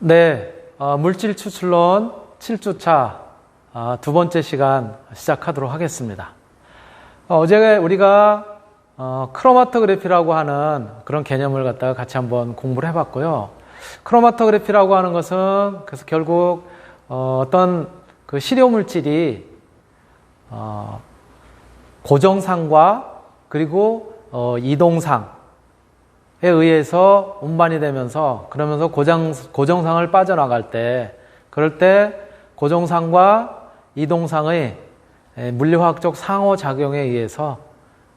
네, 물질 추출론 7주차 두 번째 시간 시작하도록 하겠습니다. 어제 우리가 크로마토그래피라고 하는 그런 개념을 갖다가 같이 한번 공부를 해봤고요. 크로마토그래피라고 하는 것은 그래서 결국 어떤 그 시료 물질이 고정상과 그리고 이동상에 의해서 운반이 되면서 그러면서 고정상을 빠져나갈 때 그럴 때 고정상과 이동상의 물리화학적 상호작용에 의해서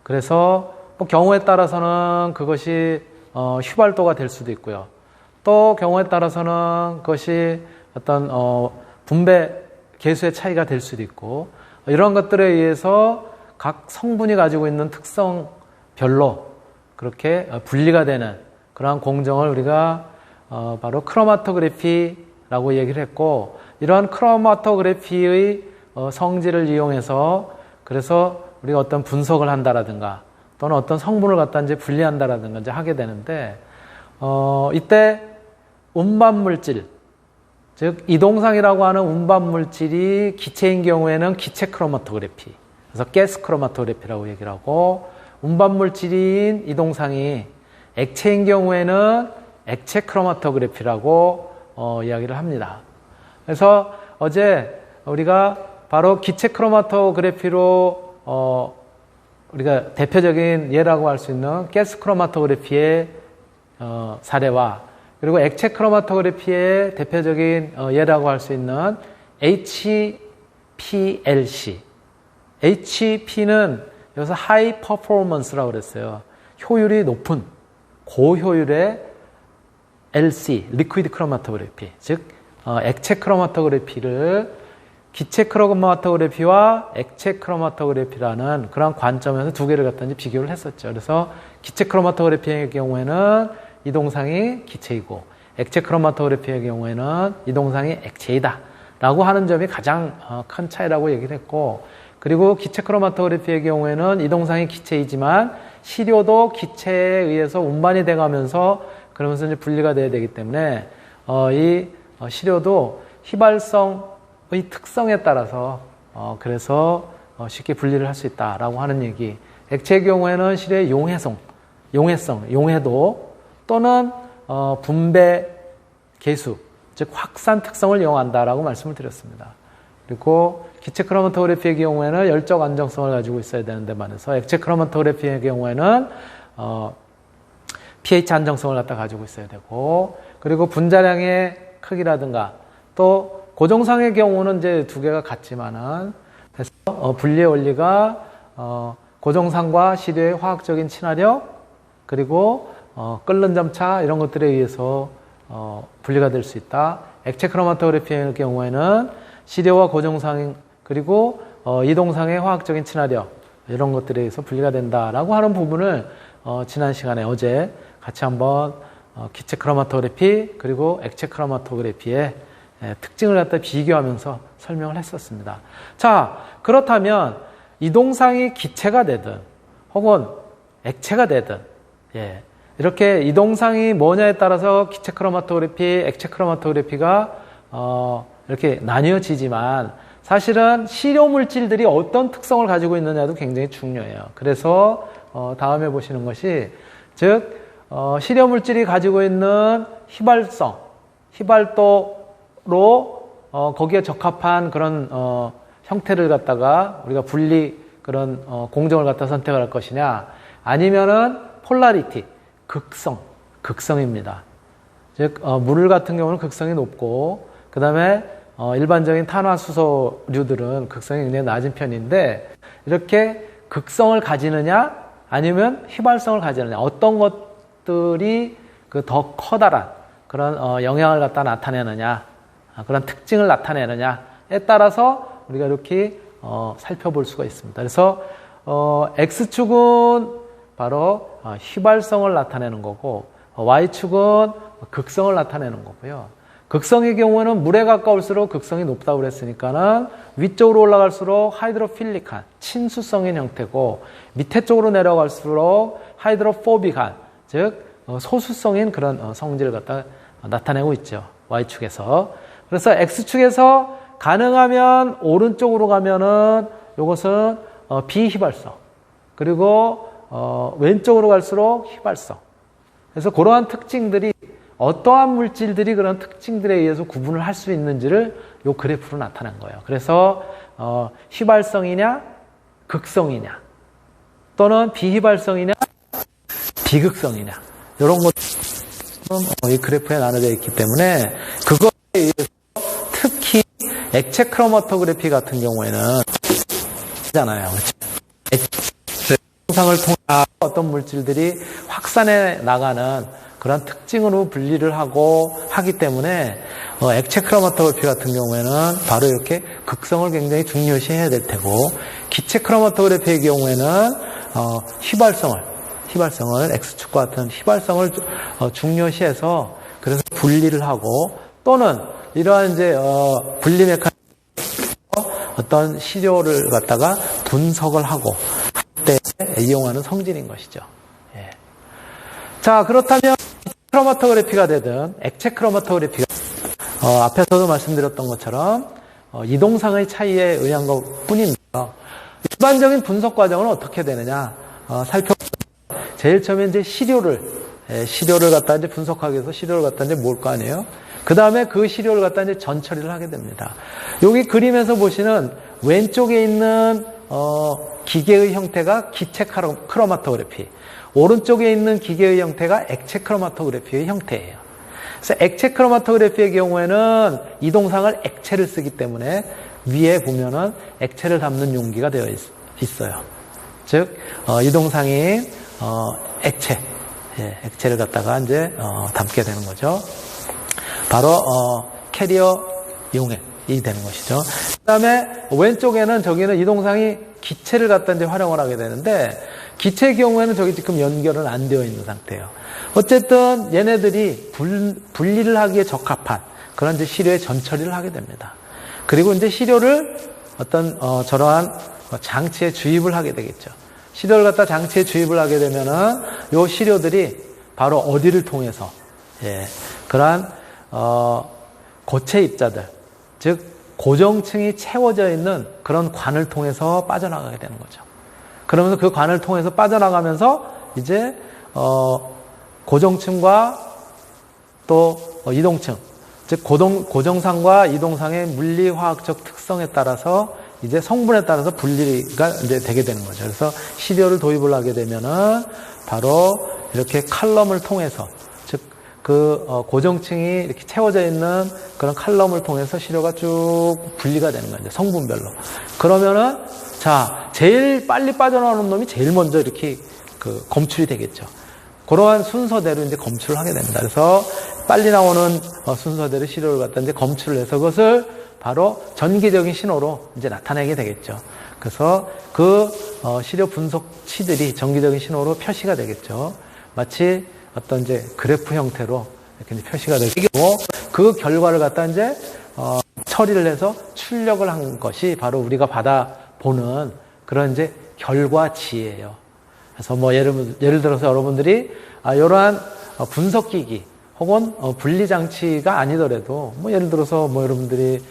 그래서 뭐 경우에 따라서는 그것이 휘발도가 될 수도 있고요. 또 경우에 따라서는 그것이 어떤 분배 계수의 차이가 될 수도 있고 이런 것들에 의해서 각 성분이 가지고 있는 특성별로 그렇게 분리가 되는 그러한 공정을 우리가 바로 크로마토그래피라고 얘기를 했고 이러한 크로마토그래피의 성질을 이용해서 그래서 우리가 어떤 분석을 한다라든가 또는 어떤 성분을 갖다 이제 분리한다라든가 이제 하게 되는데 이때 운반물질 즉 이동상이라고 하는 운반물질이 기체인 경우에는 기체 크로마토그래피 그래서 가스 크로마토그래피라고 얘기를 하고 운반물질인 이동상이 액체인 경우에는 액체 크로마토그래피라고 이야기를 합니다. 그래서 어제 우리가 바로 기체 크로마토그래피로 우리가 대표적인 예라고 할 수 있는 가스 크로마토그래피의 사례와 그리고 액체 크로마토그래피의 대표적인 예라고 할 수 있는 HPLC. HP는 여기서 하이 퍼포먼스라고 그랬어요. 효율이 높은 고효율의 LC, 리퀴드 크로마토그래피, 즉 액체 크로마토그래피를 기체 크로마토그래피와 액체 크로마토그래피라는 그런 관점에서 두 개를 갖다 이제 비교를 했었죠. 그래서 기체 크로마토그래피의 경우에는 이동상이 기체이고 액체 크로마토그래피의 경우에는 이동상이 액체이다 라고 하는 점이 가장 큰 차이라고 얘기를 했고 그리고 기체 크로마토그래피의 경우에는 이동상이 기체이지만 시료도 기체에 의해서 운반이 돼가면서 그러면서 이제 분리가 돼야 되기 때문에 이 시료도 휘발성의 특성에 따라서 그래서 쉽게 분리를 할 수 있다라고 하는 얘기. 액체의 경우에는 시료의 용해도 또는 분배 계수, 즉 확산 특성을 이용한다라고 말씀을 드렸습니다. 그리고 기체 크로마토그래피의 경우에는 열적 안정성을 가지고 있어야 되는데 반해서 액체 크로마토그래피의 경우에는 pH 안정성을 갖다 가지고 있어야 되고 그리고 분자량의 크기라든가 또 고정상의 경우는 이제 두 개가 같지만은 그래서 분리의 원리가 고정상과 시료의 화학적인 친화력 그리고 끓는 점차 이런 것들에 의해서 분리가 될 수 있다. 액체 크로마토그래피의 경우에는 시료와 고정상 그리고 이동상의 화학적인 친화력 이런 것들에 의해서 분리가 된다라고 하는 부분을 지난 시간에 어제 같이 한번 기체 크로마토그래피 그리고 액체 크로마토그래피의 특징을 갖다 비교하면서 설명을 했었습니다. 자, 그렇다면 이동상이 기체가 되든 혹은 액체가 되든 이렇게 이동상이 뭐냐에 따라서 기체 크로마토그래피, 액체 크로마토그래피가 이렇게 나뉘어지지만 사실은 시료 물질들이 어떤 특성을 가지고 있느냐도 굉장히 중요해요. 그래서 다음에 보시는 것이 즉 시료 물질이 가지고 있는 휘발도로 거기에 적합한 그런 형태를 갖다가 우리가 분리 그런 공정을 갖다 선택을 할 것이냐 아니면은 폴라리티 극성입니다. 즉 물 같은 경우는 극성이 높고 그 다음에 일반적인 탄화수소류들은 극성이 굉장히 낮은 편인데 이렇게 극성을 가지느냐 아니면 휘발성을 가지느냐 어떤 것들이 그 더 커다란 그런 영향을 갖다 나타내느냐 그런 특징을 나타내느냐에 따라서 우리가 이렇게 살펴볼 수가 있습니다. 그래서 X축은 바로 휘발성을 나타내는 거고 Y축은 극성을 나타내는 거고요. 극성의 경우에는 물에 가까울수록 극성이 높다고 그랬으니까는 위쪽으로 올라갈수록 하이드로필릭한 친수성인 형태고 밑에 쪽으로 내려갈수록 하이드로포빅한 즉 소수성인 그런 성질을 갖다 나타내고 있죠. Y축에서. 그래서 X축에서 가능하면 오른쪽으로 가면은 요것은 비휘발성. 그리고 왼쪽으로 갈수록 휘발성. 그래서 그러한 특징들이 어떠한 물질들이 그런 특징들에 의해서 구분을 할 수 있는지를 요 그래프로 나타낸 거예요. 그래서 휘발성이냐 극성이냐 또는 비휘발성이냐 비극성이냐 이런 것들은 이 그래프에 나눠져 있기 때문에 그거에 의해서 특히 액체 크로마토그래피 같은 경우에는 잖아요. 영상을 통해 어떤 물질들이 확산해 나가는 그런 특징으로 분리를 하기 때문에 액체 크로마토그래피 같은 경우에는 바로 이렇게 극성을 굉장히 중요시해야 될 테고 기체 크로마토그래피의 경우에는 휘발성을 X축과 같은 휘발성을 중요시해서 그래서 분리를 하고 또는 이러한 이제 분리 메커니즘 어떤 시료를 갖다가 분석을 하고 할 때 이용하는 성질인 것이죠. 예. 자, 그렇다면 크로마토그래피가 되든 액체 크로마토그래피가 앞에서도 말씀드렸던 것처럼 이동상의 차이에 의한 것 뿐입니다. 일반적인 분석 과정은 어떻게 되느냐 살펴보면 제일 처음에 이제 시료를 갖다 이제 분석하기 위해서 시료를 갖다 이제 모을 거 아니에요. 그 다음에 그 시료를 갖다 이제 전처리를 하게 됩니다. 여기 그림에서 보시는 왼쪽에 있는 기계의 형태가 기체 크로마토그래피, 오른쪽에 있는 기계의 형태가 액체 크로마토그래피의 형태예요. 그래서 액체 크로마토그래피의 경우에는 이동상을 액체를 쓰기 때문에 위에 보면은 액체를 담는 용기가 되어 있어요. 즉 이동상이 액체를 갖다가 이제 담게 되는 거죠. 바로 캐리어 용액이 되는 것이죠. 그다음에 왼쪽에는 저기는 이동상이 기체를 갖다 이제 활용을 하게 되는데 기체의 경우에는 저기 지금 연결은 안 되어 있는 상태예요. 어쨌든 얘네들이 분리를 하기에 적합한 그런 이제 시료의 전처리를 하게 됩니다. 그리고 이제 시료를 어떤 저러한 장치에 주입을 하게 되겠죠. 시료를 갖다 장치에 주입을 하게 되면은 요 시료들이 바로 어디를 통해서 그러한 고체 입자들, 즉 고정층이 채워져 있는 그런 관을 통해서 빠져나가게 되는 거죠. 그러면서 그 관을 통해서 빠져나가면서 이제 고정층과 또 이동층, 즉 고정상과 이동상의 물리화학적 특성에 따라서 이제 성분에 따라서 분리가 이제 되게 되는 거죠. 그래서 시료를 도입을 하게 되면은 바로 이렇게 칼럼을 통해서 즉 그 고정층이 이렇게 채워져 있는 그런 칼럼을 통해서 시료가 쭉 분리가 되는 거죠. 성분별로. 그러면은 자 제일 빨리 빠져나오는 놈이 제일 먼저 이렇게 검출이 되겠죠. 그러한 순서대로 이제 검출을 하게 됩니다. 그래서 빨리 나오는 순서대로 시료를 갖다 이제 검출을 해서 그것을 바로 전기적인 신호로 이제 나타내게 되겠죠. 그래서 그 시료 분석치들이 전기적인 신호로 표시가 되겠죠. 마치 어떤 이제 그래프 형태로 이렇게 이제 표시가 되고 그 결과를 갖다 이제 처리를 해서 출력을 한 것이 바로 우리가 받아보는 그런 이제 결과지예요. 그래서 뭐 예를 들어서 여러분들이 이러한 분석기기 혹은 분리장치가 아니더라도 뭐 예를 들어서 뭐 여러분들이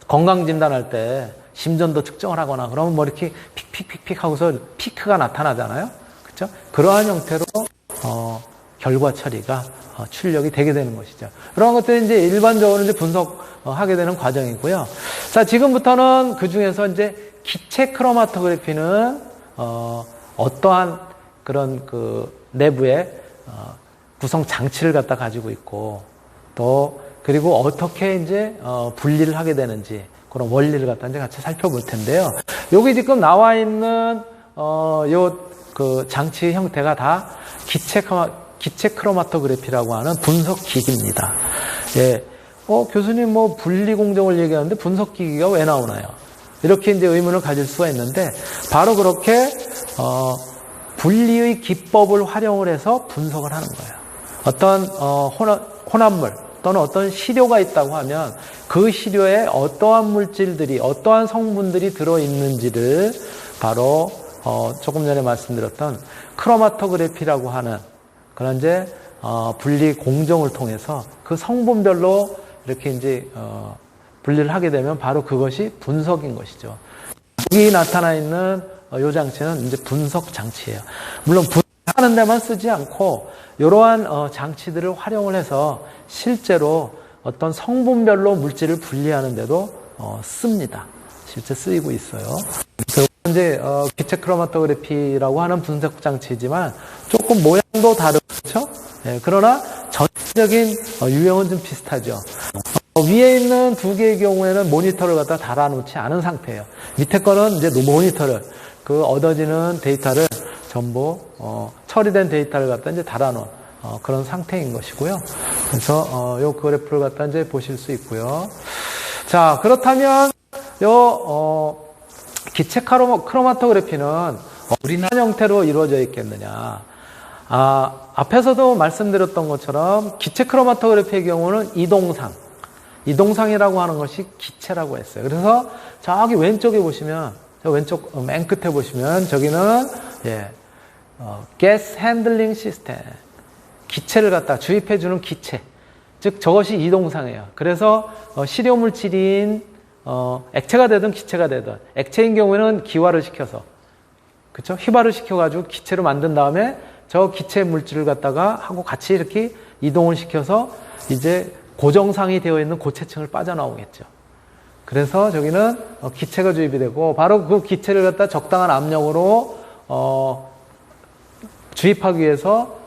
건강 진단할 때 심전도 측정을 하거나 그러면 뭐 이렇게 픽픽픽픽 하고서 피크가 나타나잖아요. 그렇죠? 그러한 형태로 결과 처리가 출력이 되게 되는 것이죠. 그런 것들이 이제 일반적으로 이제 분석하게 되는 과정이고요. 자, 지금부터는 그 중에서 이제 기체 크로마토그래피는 어떠한 그런 내부의 구성 장치를 갖다 가지고 있고 또 그리고 어떻게 이제 분리를 하게 되는지 그런 원리를 갖다 이제 같이 살펴볼 텐데요. 여기 지금 나와 있는 요 장치 형태가 다 기체 크로마토그래피라고 하는 분석 기기입니다. 예. 교수님 뭐 분리 공정을 얘기하는데 분석 기기가 왜 나오나요? 이렇게 이제 의문을 가질 수가 있는데 바로 그렇게 분리의 기법을 활용을 해서 분석을 하는 거예요. 어떤 혼합물 또는 어떤 시료가 있다고 하면 그 시료에 어떠한 물질들이 어떠한 성분들이 들어있는지를 바로 조금 전에 말씀드렸던 크로마토그래피라고 하는 그런 이제 분리 공정을 통해서 그 성분별로 이렇게 이제 분리를 하게 되면 바로 그것이 분석인 것이죠. 여기 나타나 있는 이 장치는 이제 분석 장치예요. 물론 분석하는 데만 쓰지 않고 이러한 장치들을 활용을 해서 실제로 어떤 성분별로 물질을 분리하는 데도 씁니다. 실제 쓰이고 있어요. 이제 기체 크로마토그래피라고 하는 분석 장치이지만 조금 모양도 다르죠. 네, 그러나 전체적인 유형은 좀 비슷하죠. 위에 있는 두 개의 경우에는 모니터를 갖다 달아놓지 않은 상태예요. 밑에 거는 이제 모니터를 그 얻어지는 데이터를 전부 처리된 데이터를 갖다 이제 달아놓은 그런 상태인 것이고요. 그래서 요 그래프를 갖다 이제 보실 수 있고요. 자, 그렇다면 요 기체 크로마토그래피는 어떤 형태로 이루어져 있겠느냐? 앞에서도 말씀드렸던 것처럼 기체 크로마토그래피의 경우는 이동상이라고 하는 것이 기체라고 했어요. 그래서 저기 왼쪽에 보시면, 저 왼쪽 맨 끝에 보시면 저기는 가스 핸들링 시스템, 기체를 갖다 주입해주는 기체, 즉 저것이 이동상이에요. 그래서 실효물질인 액체가 되든 기체가 되든, 액체인 경우에는 기화를 시켜서, 그렇죠? 휘발을 시켜가지고 기체로 만든 다음에 저 기체 물질을 갖다가 하고 같이 이렇게 이동을 시켜서 이제 고정상이 되어 있는 고체층을 빠져나오겠죠. 그래서 저기는 기체가 주입이 되고 바로 그 기체를 갖다 적당한 압력으로 주입하기 위해서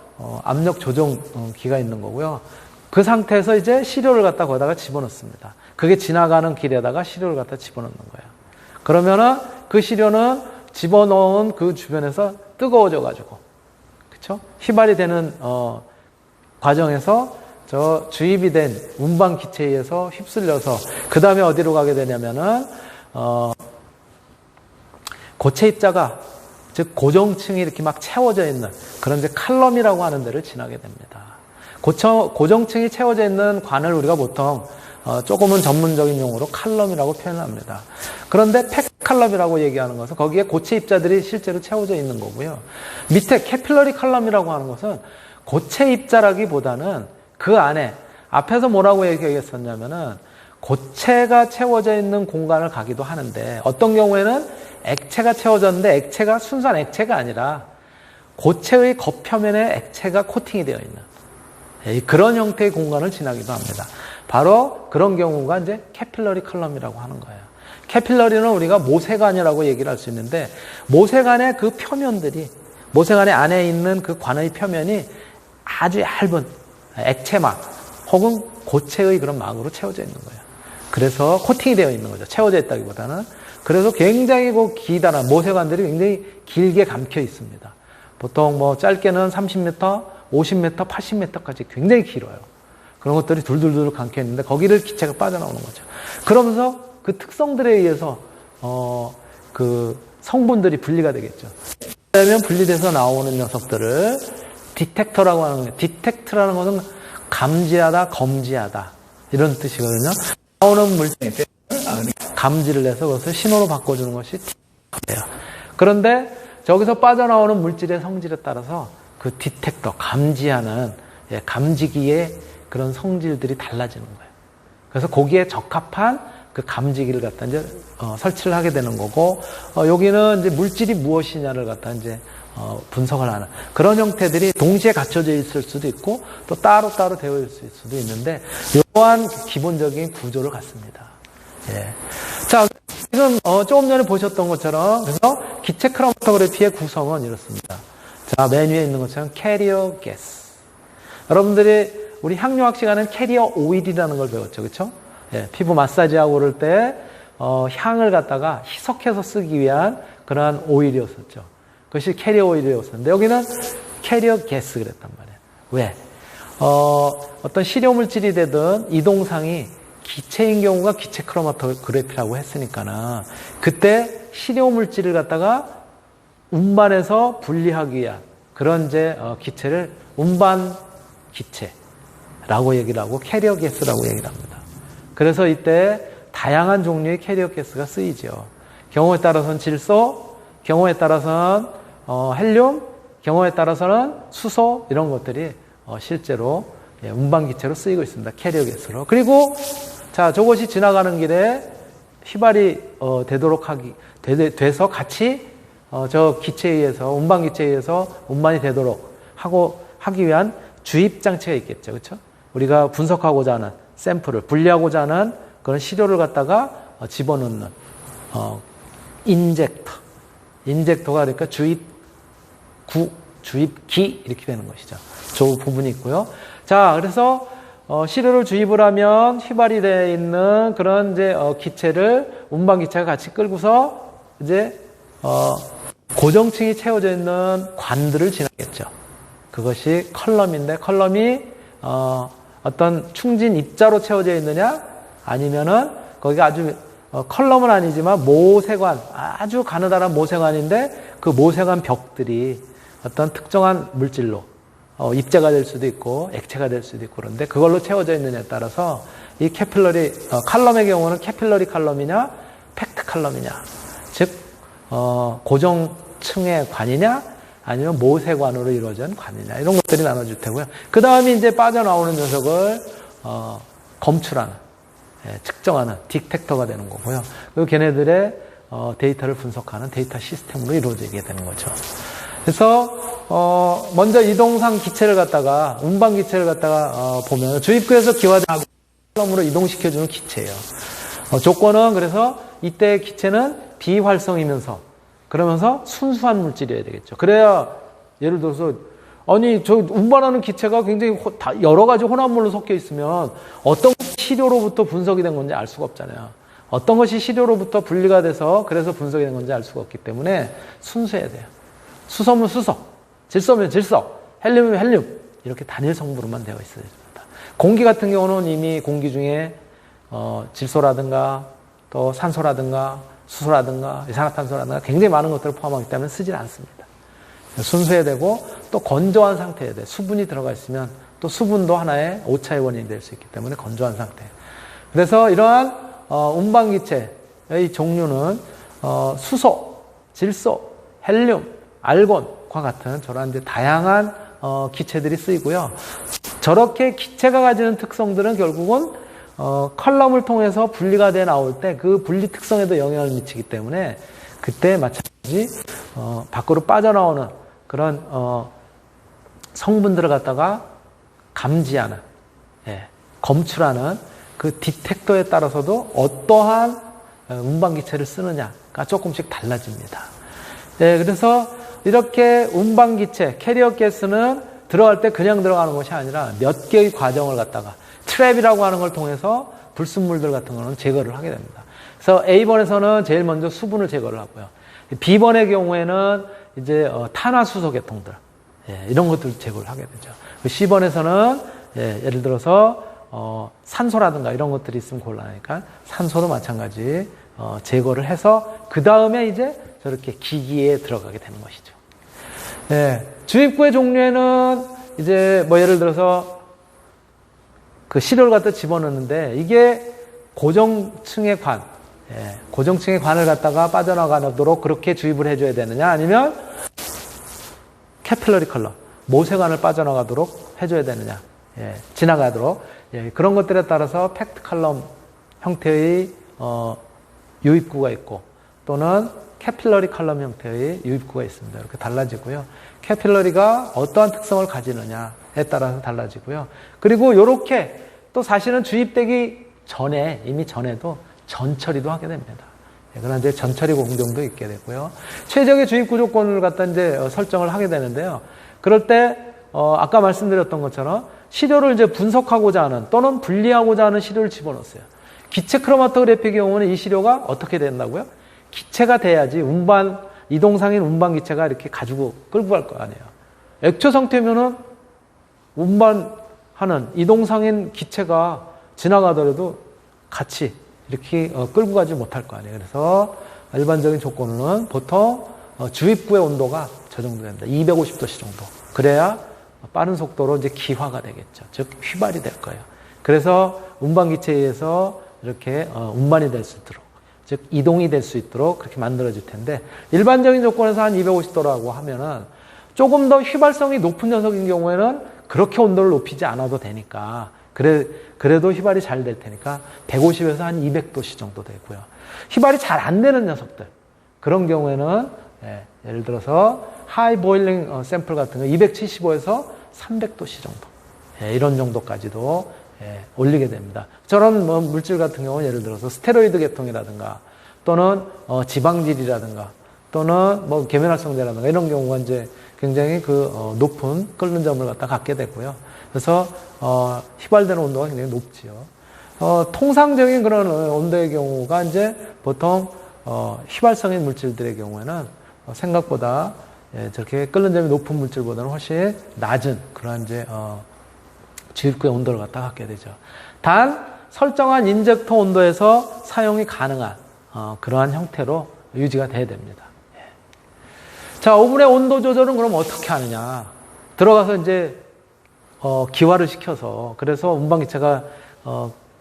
압력 조정기가 있는 거고요. 그 상태에서 이제 시료를 갖다 거기다가 집어넣습니다. 그게 지나가는 길에다가 시료를 갖다 집어넣는 거예요. 그러면은 그 시료는 집어넣은 그 주변에서 뜨거워져 가지고, 그렇죠? 휘발이 되는 과정에서 저 주입이 된 운반 기체에 의해서 휩쓸려서 그 다음에 어디로 가게 되냐면은 고체 입자가, 즉 고정층이 이렇게 막 채워져 있는 그런 이제 칼럼이라고 하는 데를 지나게 됩니다. 고정층이 채워져 있는 관을 우리가 보통 조금은 전문적인 용어로 칼럼이라고 표현합니다. 그런데 팩칼럼이라고 얘기하는 것은 거기에 고체 입자들이 실제로 채워져 있는 거고요. 밑에 캐필러리 칼럼이라고 하는 것은 고체 입자라기보다는 그 안에, 앞에서 뭐라고 얘기했었냐면은 고체가 채워져 있는 공간을 가기도 하는데 어떤 경우에는 액체가 채워졌는데 액체가 순수한 액체가 아니라 고체의 겉표면에 액체가 코팅이 되어 있는 그런 형태의 공간을 지나기도 합니다. 바로 그런 경우가 이제 캐필러리 컬럼이라고 하는 거예요. 캐필러리는 우리가 모세관이라고 얘기를 할 수 있는데 모세관의 그 표면들이, 모세관의 안에 있는 그 관의 표면이 아주 얇은 액체막 혹은 고체의 그런 막으로 채워져 있는 거예요. 그래서 코팅이 되어 있는 거죠. 채워져 있다기보다는. 그래서 굉장히 그 기다란 모세관들이 굉장히 길게 감겨 있습니다. 보통 뭐 짧게는 30m, 50m, 80m까지 굉장히 길어요. 그런 것들이 둘둘둘 감겨 있는데 거기를 기체가 빠져나오는 거죠. 그러면서 그 특성들에 의해서 그 성분들이 분리가 되겠죠. 그러면 분리돼서 나오는 녀석들을 디텍터라고 하는 거예요. 디텍트라는 것은 감지하다, 검지하다 이런 뜻이거든요. 나오는 물질 감지를 해서 그것을 신호로 바꿔주는 것이 디텍터예요. 그런데 저기서 빠져나오는 물질의 성질에 따라서 그 디텍터, 감지하는 감지기의 그런 성질들이 달라지는 거예요. 그래서 거기에 적합한 그 감지기를 갖다 이제 설치를 하게 되는 거고, 여기는 이제 물질이 무엇이냐를 갖다 이제 분석을 하는 그런 형태들이 동시에 갖춰져 있을 수도 있고 또 따로따로 되어 있을 수도 있는데 이러한 기본적인 구조를 갖습니다. 예. 자, 지금 조금 전에 보셨던 것처럼 그래서 기체 크로마토그래피의 구성은 이렇습니다. 자, 맨 위에 있는 것처럼 캐리어 가스. 여러분들이 우리 향료학 시간에는 캐리어 오일이라는 걸 배웠죠, 그렇죠? 예, 피부 마사지하고 그럴 때 향을 갖다가 희석해서 쓰기 위한 그러한 오일이었었죠. 그것이 캐리어 오일이었었는데 여기는 캐리어 가스 그랬단 말이에요. 왜? 어떤 실효물질이 되든 이동상이 기체인 경우가 기체 크로마토그래피라고 했으니까는 그때 실효물질을 갖다가 운반해서 분리하기 위한 그런 이제 기체를 운반 기체라고 얘기를 하고 캐리어 가스라고 얘기를 합니다. 그래서 이때 다양한 종류의 캐리어 가스가 쓰이죠. 경우에 따라서는 질소, 경우에 따라서는 헬륨, 경우에 따라서는 수소 이런 것들이 실제로 운반기체로 쓰이고 있습니다. 캐리어 가스로. 그리고 자, 저것이 지나가는 길에 휘발이 돼서 같이 저 기체에 의해서 운반기체에 의해서 운반이 되도록 하기 위한 주입 장치가 있겠죠. 그렇죠? 우리가 분석하고자 하는 샘플을 분리하고자 하는 그런 시료를 갖다가 집어넣는 인젝터가 그러니까 주입기 이렇게 되는 것이죠. 저 부분이 있고요. 자, 그래서 시료를 주입을 하면 휘발이 되어 있는 그런 이제 기체를 운반 기체가 같이 끌고서 이제 고정층이 채워져 있는 관들을 지나겠죠. 그것이 컬럼인데 컬럼이 어떤 충진 입자로 채워져 있느냐 아니면은 거기가 아주 컬럼은 아니지만 모세관 아주 가느다란 모세관인데 그 모세관 벽들이 어떤 특정한 물질로 입자가 될 수도 있고 액체가 될 수도 있고 그런데 그걸로 채워져 있느냐에 따라서 이 캐필러리 칼럼의 경우는 캐필러리 칼럼이냐 팩트 칼럼이냐 즉 고정층의 관이냐 아니면 모세관으로 이루어진 관이냐 이런 것들이 나눠질 테고요. 그 다음에 이제 빠져나오는 녀석을 검출하는 측정하는 딕텍터가 되는 거고요. 그리고 걔네들의 데이터를 분석하는 데이터 시스템으로 이루어지게 되는 거죠. 그래서 먼저 이동상 기체를 갖다가 운반 기체를 갖다가 보면 주입구에서 기화되고 컬럼으로 이동시켜주는 기체예요. 조건은 그래서 이때 기체는 비활성이면서 그러면서 순수한 물질이어야 되겠죠. 그래야 예를 들어서 아니 저 운반하는 기체가 굉장히 여러 가지 혼합물로 섞여 있으면 어떤 시료로부터 분석이 된 건지 알 수가 없잖아요. 어떤 것이 시료로부터 분리가 돼서 그래서 분석이 된 건지 알 수가 없기 때문에 순수해야 돼요. 수소면 수소, 질소면 질소, 헬륨이면 헬륨 이렇게 단일 성분으로만 되어 있어야 됩니다. 공기 같은 경우는 이미 공기 중에 질소라든가 또 산소라든가 수소라든가 이산화탄소라든가 굉장히 많은 것들을 포함하기 때문에 쓰질 않습니다. 순수해야 되고 또 건조한 상태여야 돼. 수분이 들어가 있으면 또 수분도 하나의 오차의 원인이 될 수 있기 때문에 건조한 상태. 그래서 이러한 운반기체의 종류는 수소, 질소, 헬륨, 알곤과 같은 저런 이제 다양한 기체들이 쓰이고요. 저렇게 기체가 가지는 특성들은 결국은 컬럼을 통해서 분리가 돼 나올 때 그 분리 특성에도 영향을 미치기 때문에 그때 마찬가지 밖으로 빠져나오는 그런 성분들을 갖다가 감지하는 검출하는 그 디텍터에 따라서도 어떠한 운반기체를 쓰느냐가 조금씩 달라집니다. 그래서 이렇게 운반기체, 캐리어 가스는 들어갈 때 그냥 들어가는 것이 아니라 몇 개의 과정을 갖다가 트랩이라고 하는 걸 통해서 불순물들 같은 거는 제거를 하게 됩니다. 그래서 A번에서는 제일 먼저 수분을 제거를 하고요. B번의 경우에는 이제 탄화수소 계통들 이런 것들 제거를 하게 되죠. C번에서는 예를 들어서 산소라든가 이런 것들이 있으면 곤란하니까 산소도 마찬가지 제거를 해서 그 다음에 이제 저렇게 기기에 들어가게 되는 것이죠. 주입구의 종류에는 이제 뭐 예를 들어서 그 시료를 갖다 집어넣는데 이게 고정층의 관, 고정층의 관을 갖다가 빠져나가도록 그렇게 주입을 해줘야 되느냐 아니면 캐필러리 컬럼, 모세관을 빠져나가도록 해줘야 되느냐, 지나가도록 그런 것들에 따라서 팩트 컬럼 형태의 유입구가 있고 또는 캐필러리 컬럼 형태의 유입구가 있습니다. 이렇게 달라지고요. 캐필러리가 어떠한 특성을 가지느냐에 따라서 달라지고요. 그리고 이렇게 또 사실은 주입되기 전에 이미 전에도 전처리도 하게 됩니다. 그러나 이제 전처리 공정도 있게 되고요. 최적의 주입구 조건을 갖다 이제 설정을 하게 되는데요. 그럴 때 아까 말씀드렸던 것처럼 시료를 이제 분석하고자 하는 또는 분리하고자 하는 시료를 집어넣었어요. 기체 크로마토그래피의 경우는 이 시료가 어떻게 된다고요? 기체가 돼야지 이동상인 운반 기체가 이렇게 가지고 끌고 갈 거 아니에요. 액체 상태면은 운반하는 이동상인 기체가 지나가더라도 같이 이렇게 끌고 가지 못할 거 아니에요. 그래서 일반적인 조건은 보통 주입구의 온도가 저 정도 됩니다. 250도씨 정도. 그래야 빠른 속도로 이제 기화가 되겠죠. 즉 휘발이 될 거예요. 그래서 운반 기체에 의해서 이렇게 운반이 될 수 있도록 즉 이동이 될 수 있도록 그렇게 만들어질 텐데 일반적인 조건에서 한 250도라고 하면은 조금 더 휘발성이 높은 녀석인 경우에는 그렇게 온도를 높이지 않아도 되니까 그래도 휘발이 잘 될 테니까 150에서 한 200도씨 정도 되고요. 휘발이 잘 안 되는 녀석들 그런 경우에는 예를 들어서 하이 보일링 샘플 같은 거 275에서 300도씨 정도 이런 정도까지도 올리게 됩니다. 저런 물질 같은 경우는 예를 들어서 스테로이드 계통이라든가 또는 지방질이라든가 또는 계면활성제라든가 이런 경우가 이제 굉장히 높은 끓는 점을 갖다 갖게 되고요. 그래서 휘발되는 온도가 굉장히 높지요. 통상적인 그런 온도의 경우가 이제 보통 휘발성인 물질들의 경우에는 생각보다 저렇게 끓는 점이 높은 물질보다는 훨씬 낮은 그런 이제 주입구의 온도를 갖다 갖게 되죠. 단 설정한 인젝터 온도에서 사용이 가능한 그러한 형태로 유지가 돼야 됩니다. 자, 오븐의 온도 조절은 그럼 어떻게 하느냐? 들어가서 이제 기화를 시켜서 그래서 운반기체가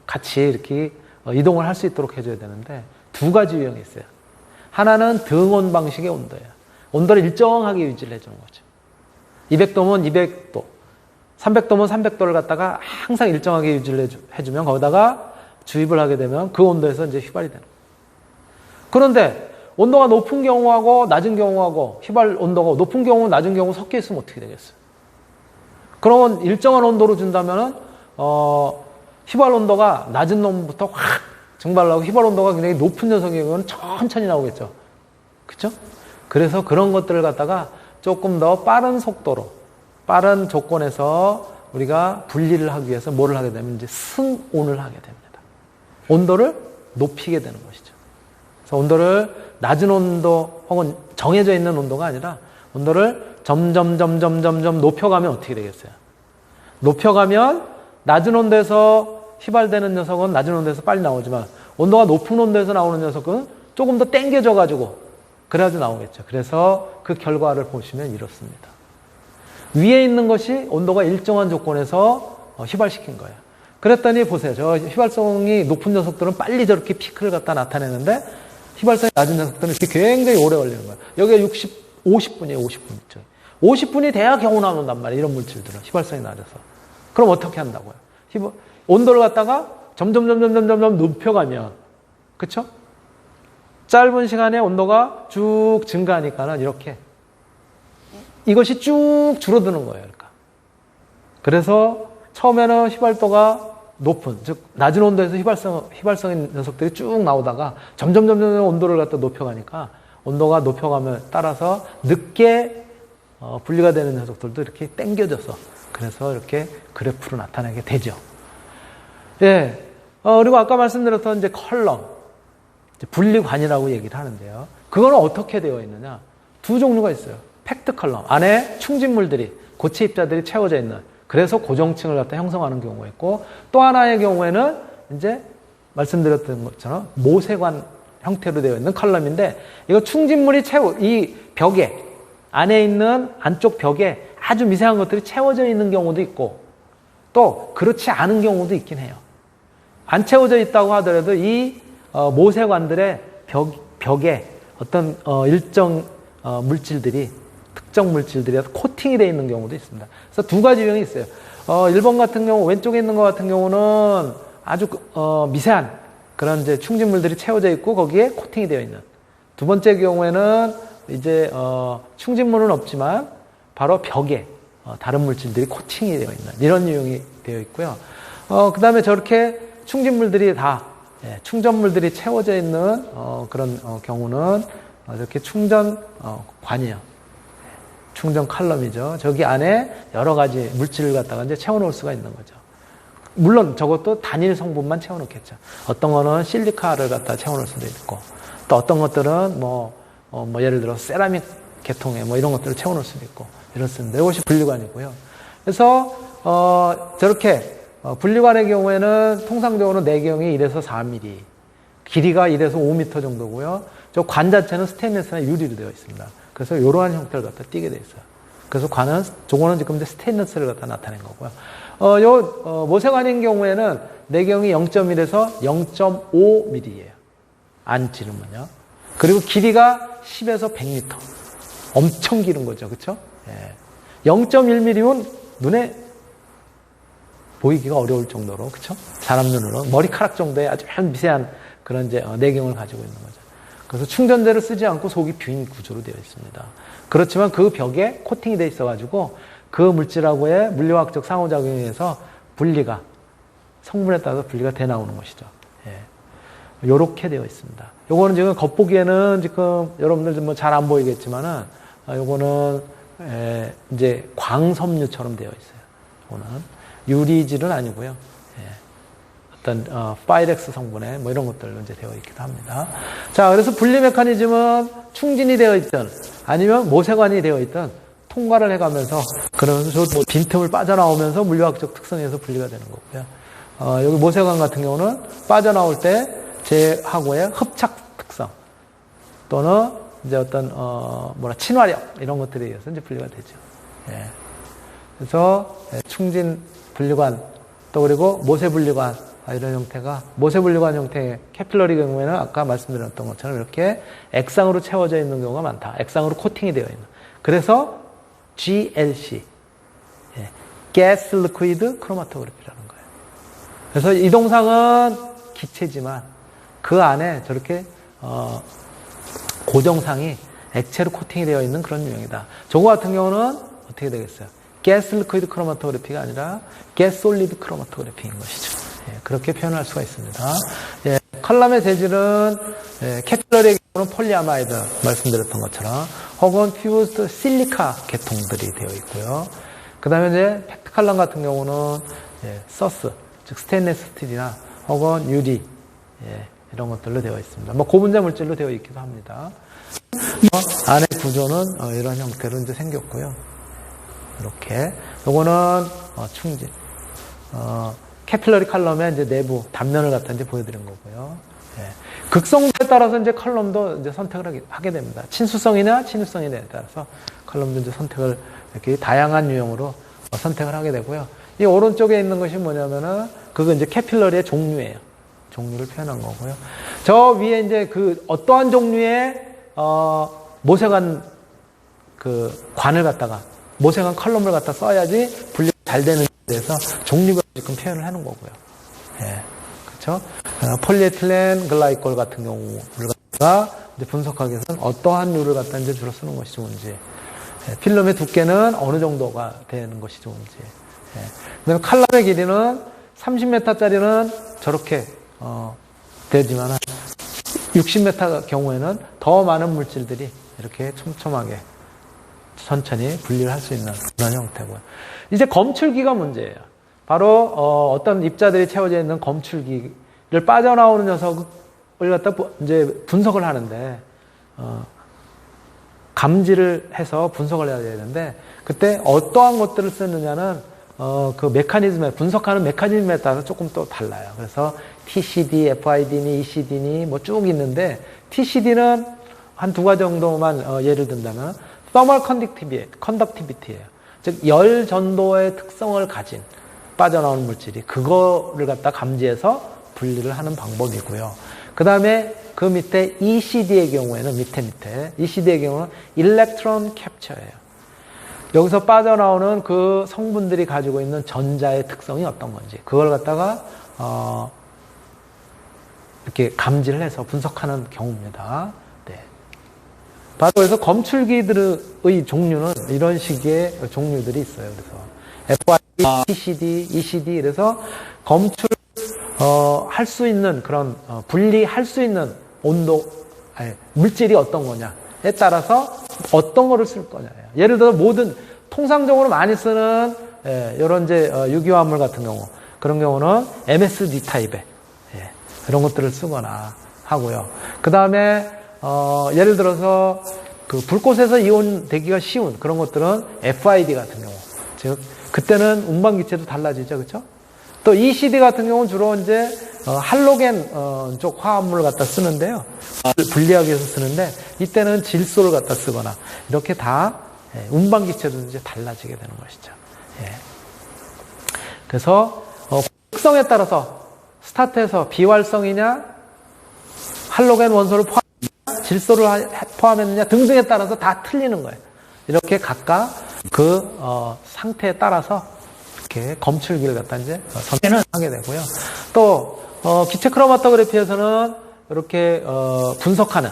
같이 이렇게 이동을 할 수 있도록 해줘야 되는데 두 가지 유형이 있어요. 하나는 등온 방식의 온도예요. 온도를 일정하게 유지를 해주는 거죠. 200도면 200도, 300도면 300도를 갖다가 항상 일정하게 유지를 해주면 거기다가 주입을 하게 되면 그 온도에서 이제 휘발이 되는 거예요. 그런데 온도가 높은 경우하고 낮은 경우하고 휘발 온도가 높은 경우, 낮은 경우 섞여 있으면 어떻게 되겠어요? 그러면 일정한 온도로 준다면은 휘발 온도가 낮은 놈부터 확 증발하고 휘발 온도가 굉장히 높은 녀석의 경우는 천천히 나오겠죠. 그렇죠? 그래서 그런 것들을 갖다가 조금 더 빠른 속도로, 빠른 조건에서 우리가 분리를 하기 위해서 뭐를 하게 되면 이제 승온을 하게 됩니다. 온도를 높이게 되는 것이죠. 그래서 온도를 낮은 온도 혹은 정해져 있는 온도가 아니라 온도를 점점 높여가면 어떻게 되겠어요? 높여가면 낮은 온도에서 휘발되는 녀석은 낮은 온도에서 빨리 나오지만 온도가 높은 온도에서 나오는 녀석은 조금 더 당겨져가지고 그래야지 나오겠죠. 그래서 그 결과를 보시면 이렇습니다. 위에 있는 것이 온도가 일정한 조건에서 휘발시킨 거예요. 그랬더니 보세요. 저 휘발성이 높은 녀석들은 빨리 저렇게 피크를 갖다 나타내는데 휘발성이 낮은 녀석들은 이렇게 굉장히 오래 걸리는 거예요. 여기가 50분이에요. 50분. 50분이 돼야 겨우 나온단 말이에요. 이런 물질들은 휘발성이 낮아서. 그럼 어떻게 한다고요? 온도를 갖다가 점점 높여가면, 그쵸? 짧은 시간에 온도가 쭉 증가하니까는 이렇게 이것이 쭉 줄어드는 거예요. 그러니까. 그래서 처음에는 휘발도가 높은, 즉 낮은 온도에서 휘발성인 녀석들이 쭉 나오다가 점점 온도를 갖다 높여가니까 온도가 높여가면 따라서 늦게 분리가 되는 녀석들도 이렇게 당겨져서 그래서 이렇게 그래프로 나타나게 되죠. 예. 그리고 아까 말씀드렸던 이제 컬럼, 분리관이라고 얘기를 하는데요. 그거는 어떻게 되어 있느냐? 두 종류가 있어요. 팩트 컬럼. 안에 충진물들이, 고체 입자들이 채워져 있는, 그래서 고정층을 갖다 형성하는 경우가 있고, 또 하나의 경우에는 이제 말씀드렸던 것처럼 모세관 형태로 되어 있는 컬럼인데, 이거 충진물이 이 벽에, 안에 있는 안쪽 벽에 아주 미세한 것들이 채워져 있는 경우도 있고, 또 그렇지 않은 경우도 있긴 해요. 안 채워져 있다고 하더라도 이 모세관들의 벽에 어떤 일정 물질들이, 특정 물질들이 코팅이 되어 있는 경우도 있습니다. 그래서 두 가지 유형이 있어요. 1번 같은 경우, 왼쪽에 있는 것 같은 경우는 아주 미세한 그런 이제 충진물들이 채워져 있고 거기에 코팅이 되어 있는. 두 번째 경우에는 이제 충진물은 없지만 바로 벽에 다른 물질들이 코팅이 되어 있는 이런 유형이 되어 있고요. 그 다음에 저렇게 충진물들이 다 충전물들이 채워져 있는 그런 경우는 이렇게 충전관이에요. 충전 칼럼이죠. 저기 안에 여러 가지 물질을 갖다가 이제 채워놓을 수가 있는 거죠. 물론 저것도 단일 성분만 채워놓겠죠. 어떤 거는 실리카를 갖다 채워놓을 수도 있고, 또 어떤 것들은 예를 들어 세라믹 계통에 이런 것들을 채워놓을 수도 있고 이렇습니다. 이것이 분리관이고요. 그래서 저렇게 분리관의 경우에는 통상적으로 내경이 1에서 4mm, 길이가 1에서 5m 정도고요. 저 관 자체는 스테인리스나 유리로 되어 있습니다. 그래서 이러한 형태를 갖다 띄게 되어 있어요. 그래서 관은, 저거는 지금 스테인리스를 갖다 나타낸 거고요. 모세관인 경우에는 내경이 0.1에서 0.5mm예요. 안 찌르면요. 그리고 길이가 10에서 100m. 엄청 길은 거죠. 그쵸? 예. 0.1mm면 눈에 보이기가 어려울 정도로, 그쵸? 사람 눈으로 머리카락 정도의 아주 미세한 그런 이제 내경을 가지고 있는 거죠. 그래서 충전재를 쓰지 않고 속이 빈 구조로 되어 있습니다. 그렇지만 그 벽에 코팅이 되어 있어가지고 그 물질하고의 물리화학적 상호작용에 의해서 분리가, 성분에 따라서 분리가 돼 나오는 것이죠. 예. 요렇게 되어 있습니다. 요거는 지금 겉보기에는 지금 여러분들 뭐 잘 안 보이겠지만은, 요거는, 이제 광섬유처럼 되어 있어요. 요거는 유리질은 아니고요. 예. 어떤, 파이렉스 성분에 뭐 이런 것들로 이제 되어 있기도 합니다. 자, 그래서 분리 메커니즘은 충진이 되어 있든 아니면 모세관이 되어 있든 통과를 해가면서 그러면서 뭐 빈틈을 빠져나오면서 물리학적 특성에서 분리가 되는 거고요. 여기 모세관 같은 경우는 빠져나올 때 제하고의 흡착 특성 또는 이제 어떤 친화력 이런 것들에 의해서 이제 분리가 되죠. 예. 그래서 충진 분리관 또 그리고 모세 분리관 이런 형태가 모세 분리관 형태의 캐필러리 경우에는 아까 말씀드렸던 것처럼 이렇게 액상으로 채워져 있는 경우가 많다. 액상으로 코팅이 되어 있는. 그래서 GLC, Gas Liquid Chromatography라는 거예요. 그래서 이 동상은 기체지만 그 안에 저렇게 고정상이 액체로 코팅이 되어 있는 그런 유형이다. 저거 같은 경우는 어떻게 되겠어요? Gas Liquid Chromatography가 아니라 Gas Solid Chromatography인 것이죠. 예, 그렇게 표현할 수가 있습니다. 예, 칼럼의 재질은 캐필러리의 경우는 폴리아마이드 말씀드렸던 것처럼 혹은 퓨즈드 실리카 계통들이 되어 있고요. 그 다음에 이제 팩트 칼럼 같은 경우는 서스, 즉 스테인리스 스틸이나 혹은 유리 이런 것들로 되어 있습니다. 뭐 고분자 물질로 되어 있기도 합니다. 안의 구조는 이런 형태로 이제 생겼고요. 이렇게 요거는 충진. 캐필러리 칼럼의 이제 내부 단면을 갖다 이제 보여드린 거고요. 예. 극성도에 따라서 이제 칼럼도 이제 선택을 하게 됩니다. 친수성이나 친유성에 따라서 칼럼도 이제 선택을 이렇게 다양한 유형으로 선택을 하게 되고요. 이 오른쪽에 있는 것이 뭐냐면은 그건 이제 캐필러리의 종류예요. 종류를 표현한 거고요. 저 위에 이제 그 어떠한 종류의 모세관 그 관을 갖다가 모세관 칼럼을 갖다 써야지 분리가 잘 되는 데서 종류가 지금 표현을 하는 거고요. 예. 그렇죠? 폴리에틸렌 글라이콜 같은 경우를 갖다가 이제 분석하기 위해서는 어떠한 류를 갖다 이제 주로 쓰는 것이 좋은지, 필름의 두께는 어느 정도가 되는 것이 좋은지, 그다음에 칼럼의 길이는 30m짜리는 저렇게 되지만 60m 경우에는 더 많은 물질들이 이렇게 촘촘하게 천천히 분리를 할 수 있는 그런 형태고요. 이제 검출기가 문제예요. 바로 어떤 입자들이 채워져 있는 검출기를 빠져나오는 녀석을 갖다 이제 분석을 하는데 감지를 해서 분석을 해야 되는데 그때 어떠한 것들을 쓰느냐는 그 메커니즘에 분석하는 메커니즘에 따라서 조금 또 달라요. 그래서 TCD, FID니, ECD니 뭐 쭉 있는데 TCD는 한 두 가지 정도만 예를 든다면 Thermal Conductivity예요. 즉 열 전도의 특성을 가진 빠져나오는 물질이 그거를 갖다 감지해서 분리를 하는 방법이고요. 그 다음에 그 밑에 ECD의 경우에는 밑에 ECD의 경우는 Electron Capture예요. 여기서 빠져나오는 그 성분들이 가지고 있는 전자의 특성이 어떤 건지 그걸 갖다가 이렇게 감지를 해서 분석하는 경우입니다. 네. 바로 그래서 검출기들의 종류는 이런 식의 종류들이 있어요. 그래서 FID, TCD, ECD 그래서 검출 할 수 있는 그런 분리할 수 있는 온도 물질이 어떤 거냐에 따라서 어떤 거를 쓸 거냐예요. 예를 들어 모든 통상적으로 많이 쓰는 이런 이제 유기화합물 같은 경우 그런 경우는 MSD 타입의 이런 것들을 쓰거나 하고요. 그 다음에 예를 들어서 그 불꽃에서 이온되기가 쉬운 그런 것들은 FID 같은 경우 즉 그때는 운반기체도 달라지죠, 그렇죠? 또 ECD 같은 경우는 주로 이제 할로겐 쪽 화합물을 갖다 쓰는데요. 분리하기 위해서 쓰는데 이때는 질소를 갖다 쓰거나 이렇게 다 운반기체도 이제 달라지게 되는 것이죠. 예. 그래서 특성에 따라서 스타트에서 비활성이냐 할로겐 원소를 포함했느냐 질소를 포함했느냐 등등에 따라서 다 틀리는 거예요. 이렇게 각각 그 상태에 따라서 이렇게 검출기를 갖다 이제 선택하게 되고요. 또 기체 크로마토그래피에서는 이렇게 분석하는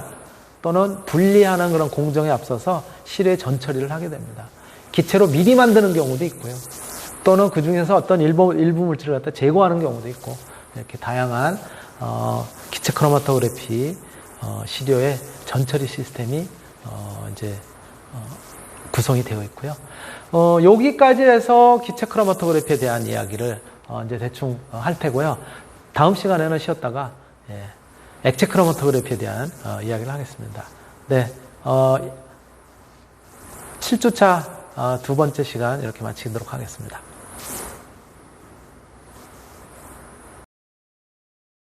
또는 분리하는 그런 공정에 앞서서 실의 전처리를 하게 됩니다. 기체로 미리 만드는 경우도 있고요. 또는 그 중에서 어떤 일부 물질을 갖다 제거하는 경우도 있고, 이렇게 다양한 기체 크로마토그래피 시료의 전처리 시스템이 이제 구성이 되어 있고요. 여기까지 해서 기체 크로마토그래피에 대한 이야기를 이제 대충 할 테고요. 다음 시간에는 쉬었다가 액체 크로마토그래피에 대한 이야기를 하겠습니다. 네, 7주차 두 번째 시간 이렇게 마치도록 하겠습니다.